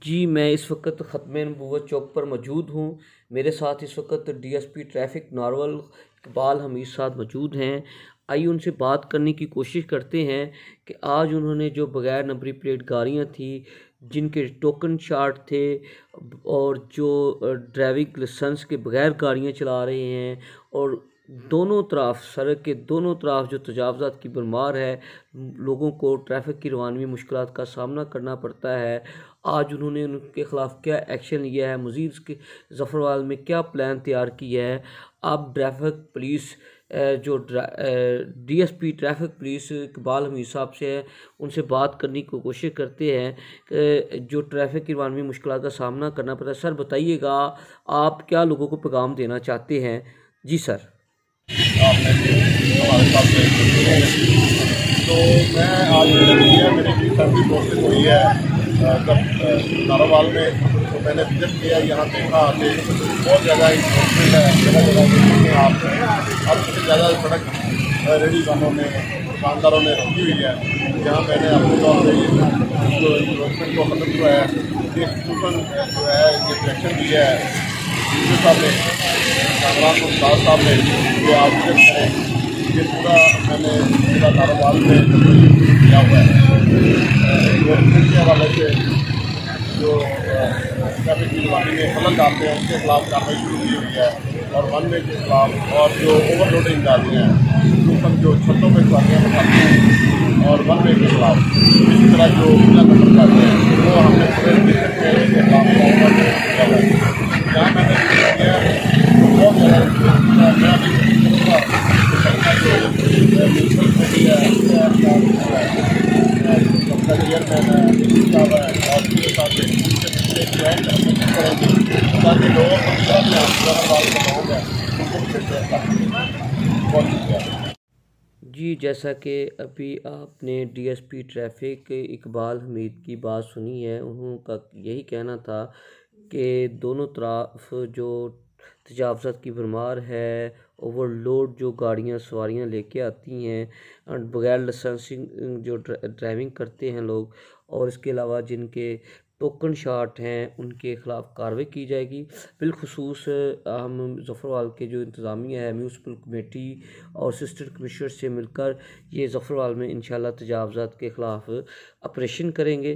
जी, मैं इस वक़्त ख़त्म नबूवत चौक पर मौजूद हूँ। मेरे साथ इस वक़्त डीएसपी ट्रैफ़िक नार्वल इकबाल हमीद साहब मौजूद हैं। आइए उनसे बात करने की कोशिश करते हैं कि आज उन्होंने जो बग़ैर नंबरी प्लेट गाड़ियाँ थी, जिनके टोकन चार्ट थे और जो ड्राइविंग लाइसेंस के बग़ैर गाड़ियाँ चला रहे हैं और दोनों तरफ सड़क के दोनों तरफ जो तजावज़ात की भरमार है, लोगों को ट्रैफ़िक की रवानगी मुश्किलात का सामना करना पड़ता है। आज उन्होंने उनके ख़िलाफ़ क्या एक्शन लिया है, मज़ीद इसके ज़फ़रवाल में क्या प्लान तैयार किया है। अब ट्रैफ़िक पुलिस जो DSP traffic police Iqbal Hamid साहब से है, उनसे बात करने की कोशिश करते हैं कि जो ट्रैफ़िक की रवानगी मुश्किलात का सामना करना पड़ता है। सर बताइएगा, आप क्या लोगों को पैगाम देना चाहते हैं? जी सर। आपने हमारे साथ तो मैं आज मेरी भी सर्विस पोस्टिंग हुई है जब नारोवाल में, तो मैंने विजिट किया, यहाँ देखा कि बहुत ज़्यादा इन्फोर्समेंट है जगह जगह में। आप अब सबसे ज़्यादा सड़क रेडी वालों ने, दुकानदारों ने रोकी हुई है। यहाँ मैंने अपने तौर पर जो इन्फोर्समेंट को ख़त्म हुआ है, ये कूपन जो है ये डायरेक्शन दिया है साहब ने, कामरान मुख्तार साहब ने, जो आप विजिट करें। ये पूरा मैंने पूरा कारोबार में किया हुआ है। गवर्नमेंट के हवाले से जो ट्रैफिक की निगरानी में खलल डालते हैं उनके खिलाफ कार्रवाई शुरू की हुई है, और वन वे के खिलाफ, और जो ओवरलोडिंग गाड़ियाँ हैं, जो छतों पर गाड़ियाँ बनाती हैं, और वन वे के खिलाफ इसी तरह जो बिना नंबर गाड़ियाँ हैं वो हमने पूरे डिस्ट्रिक्ट में इनके खिलाफ किया हुआ है। जहाँ मैंने किया बहुत ज़्यादा मैं भी करूँगा चेयरमैन है और उसके साथ करेंगे ताकि लोगों को लोग हैं उनको बहुत शुक्रिया। जी, जैसा कि अभी आपने डीएसपी ट्रैफ़िक इकबाल हमीद की बात सुनी है, उनका यही कहना था कि दोनों तरफ जो तजावज़ात की भरमार है, ओवरलोड जो गाड़ियाँ सवारियाँ लेके आती हैं और बगैर लाइसेंसिंग जो ड्राइविंग करते हैं लोग, और इसके अलावा जिनके टोकन शाट हैं, उनके ख़िलाफ़ कार्रवाई की जाएगी। बिलख़ुसूस हम ज़फ़रवाल के जो इंतज़ामिया है, म्यूनसिपल कमेटी और असिस्टेंट कमिश्नर से मिलकर ये ज़फ़रवाल में इंशाअल्लाह तजावज़ात के ख़िलाफ़ ऑपरेशन करेंगे।